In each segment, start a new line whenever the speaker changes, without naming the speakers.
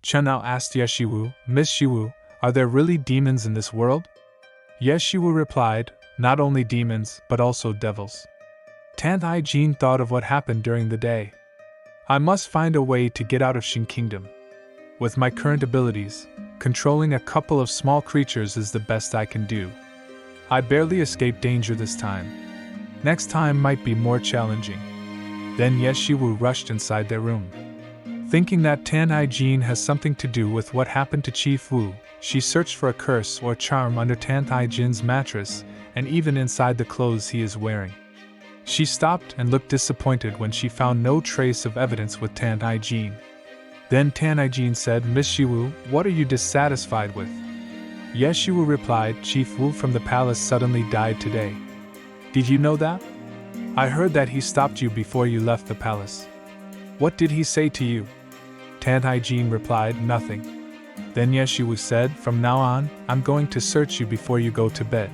Chen now asked Ye Shiwu, Miss Shiwu, are there really demons in this world? Ye Shiwu replied, not only demons, but also devils. Tantai Jin thought of what happened during the day. I must find a way to get out of Xing Kingdom. With my current abilities, controlling a couple of small creatures is the best I can do. I barely escaped danger this time. Next time might be more challenging. Then Ye Shiwu rushed inside their room. Thinking that Tantai Jin has something to do with what happened to Chief Wu, she searched for a curse or charm under Tantai Jin's mattress, and even inside the clothes he is wearing. She stopped and looked disappointed when she found no trace of evidence with Tantai Jin. Then Tantai Jin said, Miss Shiwu, what are you dissatisfied with? Ye Shiwu replied, Chief Wu from the palace suddenly died today. Did you know that? I heard that he stopped you before you left the palace. What did he say to you? Tantai Jin replied, nothing. Then Ye Shiwu said, from now on, I'm going to search you before you go to bed.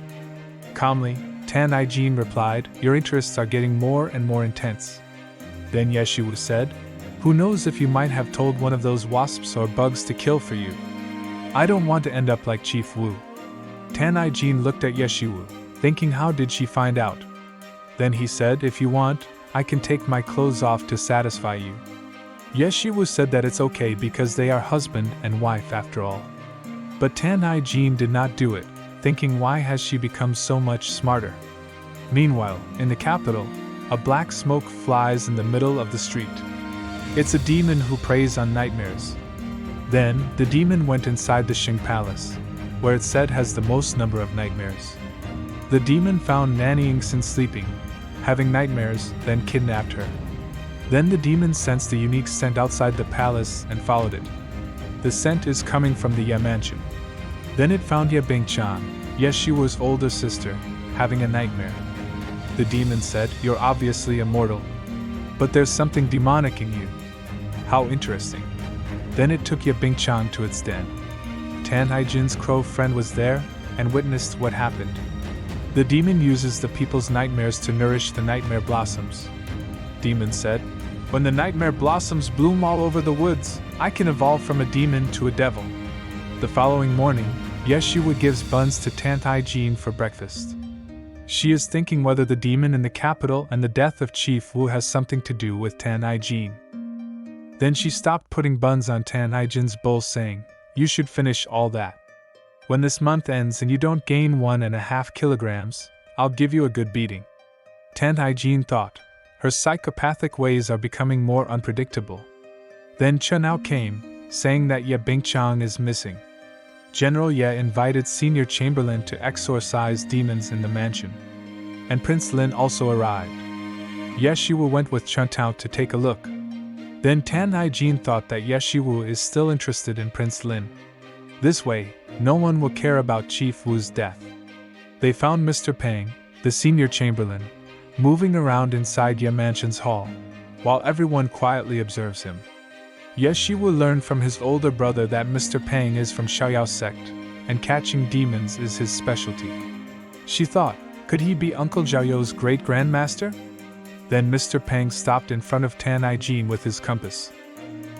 Calmly, Tantai Jin replied, your interests are getting more and more intense. Then Ye Shiwu said, who knows if you might have told one of those wasps or bugs to kill for you. I don't want to end up like Chief Wu. Tantai Jin looked at Ye Shiwu, thinking how did she find out? Then he said, if you want, I can take my clothes off to satisfy you. Ye Shiwu said that it's okay because they are husband and wife after all. But Tantai Jin did not do it, thinking why has she become so much smarter? Meanwhile, in the capital, a black smoke flies in the middle of the street. It's a demon who preys on nightmares. Then, the demon went inside the Xing Palace, where it said has the most number of nightmares. The demon found Nanny Yingxin sleeping, having nightmares, then kidnapped her. Then the demon sensed the unique scent outside the palace and followed it. The scent is coming from the Ye mansion. Then it found Ye Bingchang, Ye Shiwu's older sister, having a nightmare. The demon said, you're obviously immortal. But there's something demonic in you. How interesting. Then it took Ye Bingchang to its den. Tantai Jin's crow friend was there and witnessed what happened. The demon uses the people's nightmares to nourish the nightmare blossoms. Demon said, when the nightmare blossoms bloom all over the woods, I can evolve from a demon to a devil. The following morning, Ye Shiwu gives buns to Tantai Jin for breakfast. She is thinking whether the demon in the capital and the death of Chief Wu has something to do with Tantai Jin. Then she stopped putting buns on Tantai Jin's bowl saying, you should finish all that. When this month ends and you don't gain 1.5 kilograms, I'll give you a good beating. Tantai Jin thought, her psychopathic ways are becoming more unpredictable. Then Chen Ao came, saying that Ye Bingchang is missing. General Ye invited Senior Chamberlain to exorcise demons in the mansion. And Prince Lin also arrived. Ye Shiwu went with Chen Tao to take a look. Then Tantai Jin thought that Ye Shiwu is still interested in Prince Lin. This way, no one will care about Chief Wu's death. They found Mr. Pang, the Senior Chamberlain, moving around inside Ye Mansion's hall, while everyone quietly observes him. Ye Shiwu learned from his older brother that Mr. Pang is from Xiaoyao sect, and catching demons is his specialty. She thought, could he be Uncle Zhaoyou's great-grandmaster? Then Mr. Pang stopped in front of Tantai Jin with his compass.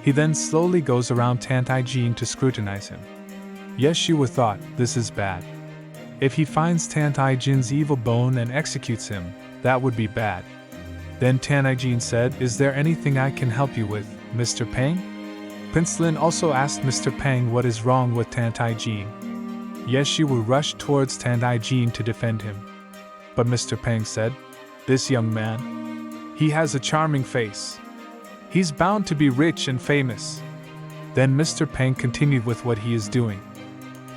He then slowly goes around Tantai Jin to scrutinize him. Ye Shiwu thought, this is bad. If he finds Tantai Jin's evil bone and executes him, that would be bad. Then Tantai Jin said, is there anything I can help you with, Mr. Pang? Prince Lin also asked Mr. Pang what is wrong with Tantai Jin. Ye Shiwu rushed towards Tantai Jin to defend him. But Mr. Pang said, this young man, he has a charming face. He's bound to be rich and famous. Then Mr. Pang continued with what he is doing.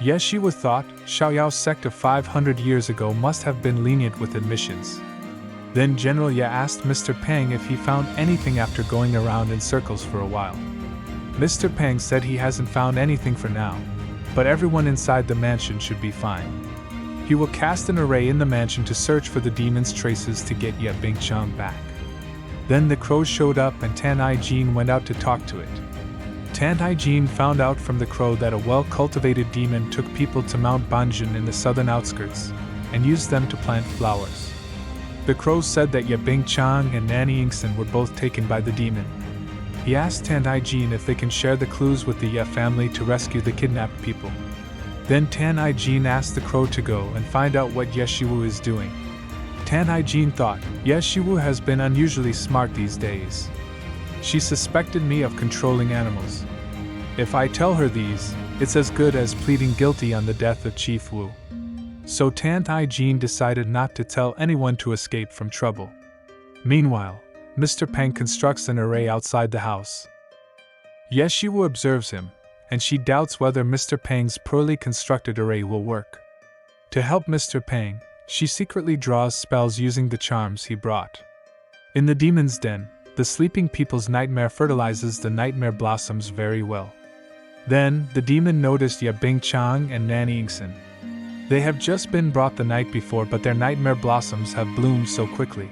Ye Shiwu thought Xiaoyao sect of 500 years ago must have been lenient with admissions. Then General Ye asked Mr. Pang if he found anything after going around in circles for a while. Mr. Pang said he hasn't found anything for now, but everyone inside the mansion should be fine. He will cast an array in the mansion to search for the demon's traces to get Ye Bingchang back. Then the crow showed up and Tantai Jin went out to talk to it. Tantai Jin found out from the crow that a well-cultivated demon took people to Mount Banjin in the southern outskirts, and used them to plant flowers. The crow said that Ye Bingchang and Nanny Yingxin were both taken by the demon. He asked Tantai Jin if they can share the clues with the Ye family to rescue the kidnapped people. Then Tantai Jin asked the crow to go and find out what Ye Shiwu is doing. Tantai Jin thought, Ye Shiwu has been unusually smart these days. She suspected me of controlling animals. If I tell her these, it's as good as pleading guilty on the death of Chief Wu. So Tantai Jin decided not to tell anyone to escape from trouble. Meanwhile, Mr. Peng constructs an array outside the house. Ye Shiwu observes him, and she doubts whether Mr. Peng's poorly constructed array will work. To help Mr. Peng, she secretly draws spells using the charms he brought. In the demon's den, the sleeping people's nightmare fertilizes the nightmare blossoms very well. Then, the demon noticed Ye Bingchang and Nanny Yingxin. They have just been brought the night before, but their nightmare blossoms have bloomed so quickly.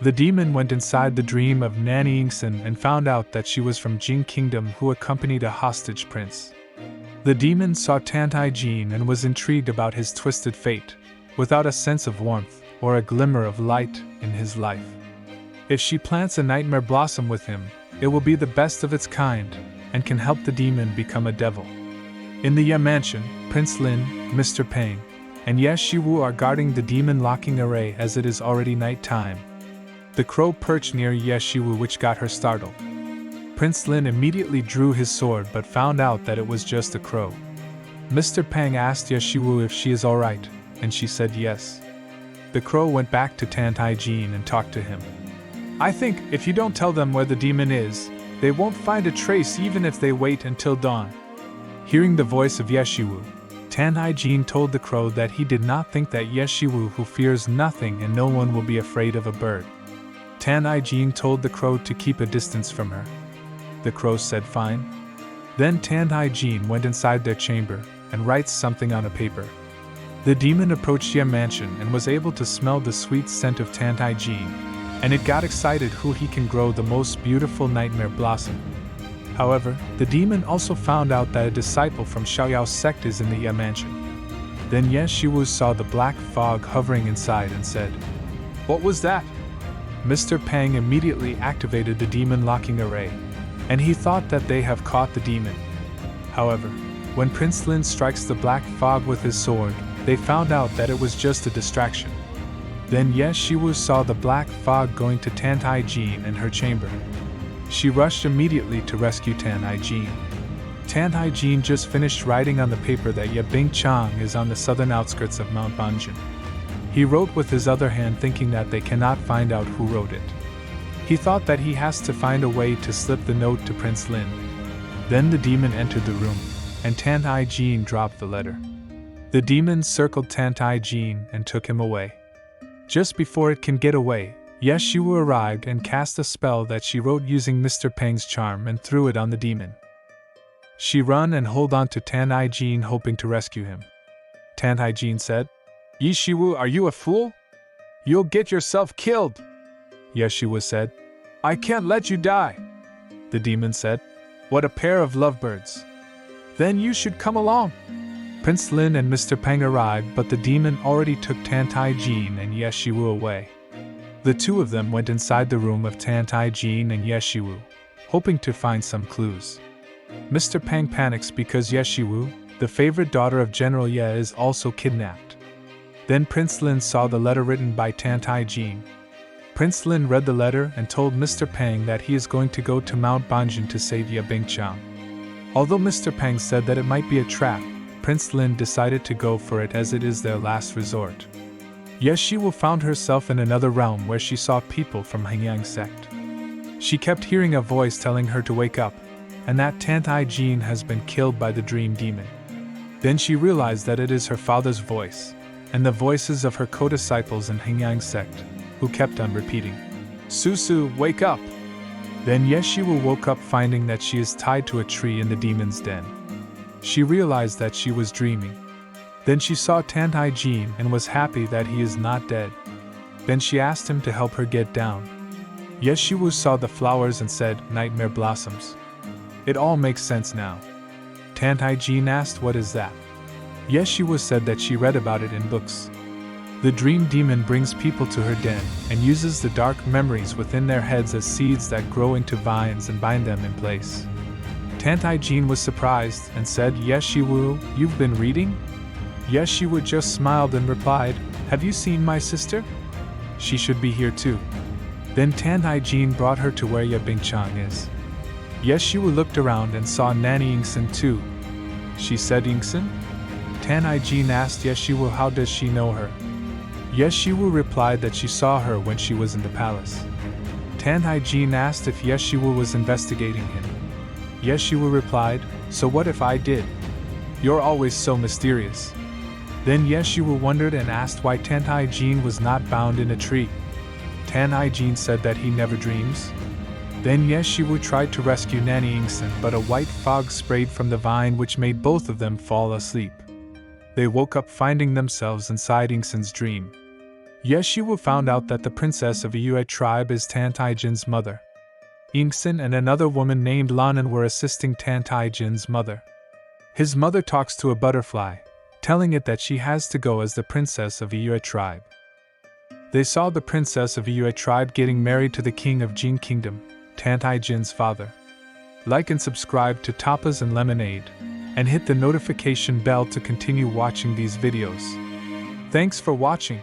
The demon went inside the dream of Nanny Yingxin and found out that she was from Jing Kingdom who accompanied a hostage prince. The demon saw Tantai Jin and was intrigued about his twisted fate, without a sense of warmth or a glimmer of light in his life. If she plants a nightmare blossom with him, it will be the best of its kind, and can help the demon become a devil. In the Ye mansion, Prince Lin, Mr. Peng, and Ye Shiwu are guarding the demon locking array as it is already night time. The crow perched near Ye Shiwu, which got her startled. Prince Lin immediately drew his sword but found out that it was just a crow. Mr. Peng asked Ye Shiwu if she is alright, and she said yes. The crow went back to Tantai Jin and talked to him. I think if you don't tell them where the demon is, they won't find a trace even if they wait until dawn. Hearing the voice of Ye Shiwu, Tantai Jin told the crow that he did not think that Ye Shiwu who fears nothing and no one will be afraid of a bird. Tantai Jin told the crow to keep a distance from her. The crow said fine. Then Tantai Jin went inside their chamber and writes something on a paper. The demon approached Ye mansion and was able to smell the sweet scent of Tantai Jin, and it got excited who he can grow the most beautiful nightmare blossom. However, the demon also found out that a disciple from Xiaoyao's sect is in the Ye mansion. Then Ye Shiwu saw the black fog hovering inside and said, "What was that?" Mr. Peng immediately activated the demon locking array, and he thought that they have caught the demon. However, when Prince Lin strikes the black fog with his sword, they found out that it was just a distraction. Then Ye Shiwu saw the black fog going to Tantai Jin and her chamber. She rushed immediately to rescue Tantai Jin. Tantai Jin just finished writing on the paper that Ye Bingchang is on the southern outskirts of Mount Banjin. He wrote with his other hand, thinking that they cannot find out who wrote it. He thought that he has to find a way to slip the note to Prince Lin. Then the demon entered the room, and Tantai Jin dropped the letter. The demon circled Tantai Jin and took him away. Just before it can get away, Ye Shiwu arrived and cast a spell that she wrote using Mr. Peng's charm and threw it on the demon. She ran and held on to Tantai Jin, hoping to rescue him. Tantai Jin said, "Ye Shiwu, are you a fool? You'll get yourself killed." Ye Shiwu said, "I can't let you die." The demon said, "What a pair of lovebirds. Then you should come along." Prince Lin and Mr. Peng arrived, but the demon already took Tantai Jin and Ye Shiwu away. The two of them went inside the room of Tantai Jin and Ye Shiwu, hoping to find some clues. Mr. Peng panics because Ye Shiwu, the favorite daughter of General Ye, is also kidnapped. Then Prince Lin saw the letter written by Tantai Jin. Prince Lin read the letter and told Mr. Peng that he is going to go to Mount Banjin to save Ye Bingchang. Although Mr. Peng said that it might be a trap, Prince Lin decided to go for it as it is their last resort. Ye Shiwu found herself in another realm where she saw people from Hangyang sect. She kept hearing a voice telling her to wake up, and that Tantai Jin has been killed by the dream demon. Then she realized that it is her father's voice, and the voices of her co-disciples in Hangyang sect, who kept on repeating, "Susu, wake up!" Then Ye Shiwu woke up finding that she is tied to a tree in the demon's den. She realized that she was dreaming. Then she saw Tantai Jin and was happy that he is not dead. Then she asked him to help her get down. Ye Shiwu saw the flowers and said, "Nightmare blossoms." It all makes sense now. Tantai Jin asked, "What is that?" Ye Shiwu said that she read about it in books. The dream demon brings people to her den and uses the dark memories within their heads as seeds that grow into vines and bind them in place. Tantai Jin was surprised and said, "Yes, Shiwu, you've been reading?" Yes, Shiwu just smiled and replied, "Have you seen my sister? She should be here too." Then Tantai Jin brought her to where Yabingchang is. Yes, Shiwu looked around and saw Nanny Yingxin too. She said, "Yingxin?" Tantai Jin asked Yes Shiwu how does she know her. Yes Shiwu replied that she saw her when she was in the palace. Tantai Jin asked if Yes Shiwu was investigating him. Yes Shiwu replied, "So what if I did? You're always so mysterious." Then Yes Shiwu wondered and asked why Tantai Jin was not bound in a tree. Tantai Jin said that he never dreams. Then Yes Shiwu tried to rescue Nanny Yingxin, but a white fog sprayed from the vine which made both of them fall asleep. They woke up finding themselves inside Yingxin's dream. Yes Shiwu found out that the princess of a Yue tribe is Tantai Jin's mother. Yingxin and another woman named Lanan were assisting Tantai Jin's mother. His mother talks to a butterfly, telling it that she has to go as the princess of a Yue tribe. They saw the princess of a Yue tribe getting married to the king of Jin Kingdom, Tantai Jin's father. Like and subscribe to Tapas and Lemonade, and hit the notification bell to continue watching these videos. Thanks for watching.